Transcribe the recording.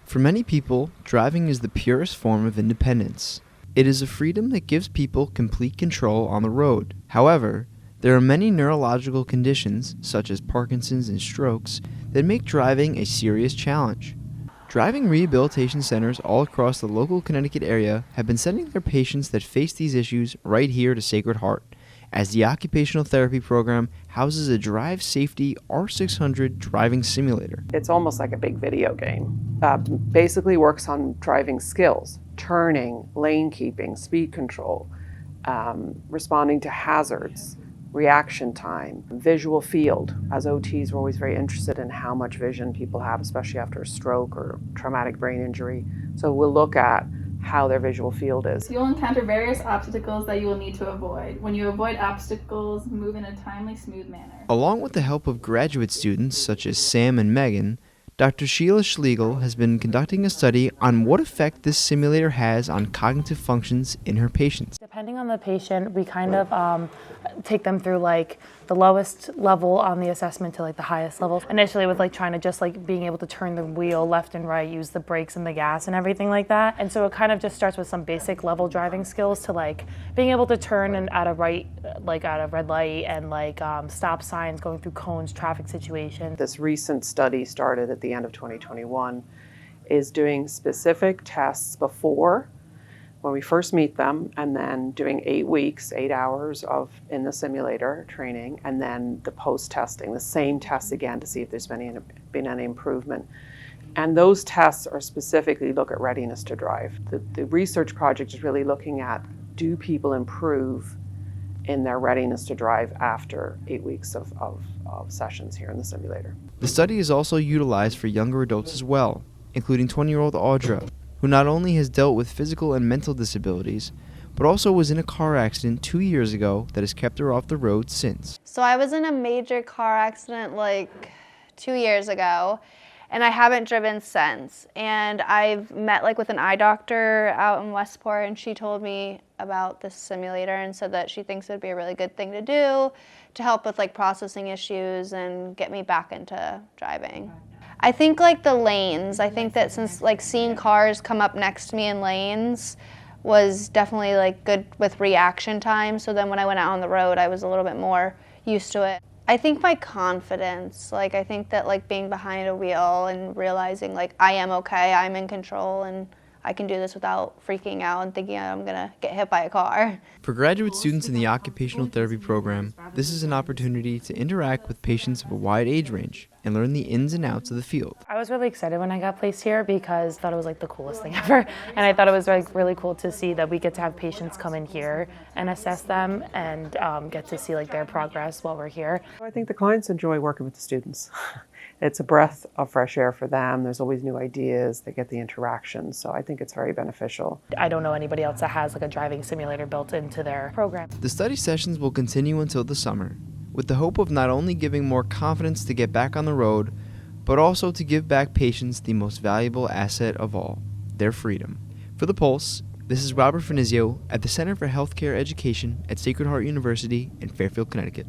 For many people, driving is the purest form of independence. It is a freedom that gives people complete control on the road. However, there are many neurological conditions, such as Parkinson's and strokes, that make driving a serious challenge. Driving rehabilitation centers all across the local Connecticut area have been sending their patients that face these issues right here to Sacred Heart, as the occupational therapy program houses a Drive Safety R600 driving simulator. It's almost like a big video game. Basically works on driving skills, turning, lane keeping, speed control, responding to hazards, reaction time, visual field. As OTs, we're always very interested in how much vision people have, especially after a stroke or traumatic brain injury. So we'll look at how their visual field is. You'll encounter various obstacles that you will need to avoid. When you avoid obstacles, move in a timely, smooth manner. Along with the help of graduate students such as Sam and Megan, Dr. Sheila Schlegel has been conducting a study on what effect this simulator has on cognitive functions in her patients. Depending on the patient, we kind of take them through like the lowest level on the assessment to like the highest level. Initially with like trying to just like being able to turn the wheel left and right, use the brakes and the gas and everything like that. And so it kind of just starts with some basic level driving skills to like being able to turn and at a right, like at a red light and like stop signs, going through cones, traffic situations. This recent study started at the end of 2021 is doing specific tests before when we first meet them, and then doing 8 weeks, 8 hours of in the simulator training, and then the post-testing, the same tests again to see if there's been any improvement. And those tests are specifically look at readiness to drive. The research project is really looking at, do people improve in their readiness to drive after 8 weeks of sessions here in the simulator. The study is also utilized for younger adults as well, including 20-year-old Audra, who not only has dealt with physical and mental disabilities, but also was in a car accident 2 years ago that has kept her off the road since. So I was in a major car accident like 2 years ago, and I haven't driven since. And I've met like with an eye doctor out in Westport, and she told me about this simulator and said that she thinks it would be a really good thing to do to help with like processing issues and get me back into driving. I think like the lanes, I think that since like seeing cars come up next to me in lanes was definitely like good with reaction time. So then when I went out on the road, I was a little bit more used to it. I think my confidence, like I think that like being behind a wheel and realizing like I am okay, I'm in control and I can do this without freaking out and thinking I'm gonna get hit by a car. For graduate students in the occupational therapy program, this is an opportunity to interact with patients of a wide age range and learn the ins and outs of the field. I was really excited when I got placed here because I thought it was like the coolest thing ever. And I thought it was like really cool to see that we get to have patients come in here and assess them and get to see like their progress while we're here. I think the clients enjoy working with the students. It's a breath of fresh air for them. There's always new ideas. They get the interaction. So I think it's very beneficial. I don't know anybody else that has like a driving simulator built into their program. The study sessions will continue until the summer, with the hope of not only giving more confidence to get back on the road, but also to give back patients the most valuable asset of all, their freedom. For The Pulse, this is Robert Finizio at the Center for Healthcare Education at Sacred Heart University in Fairfield, Connecticut.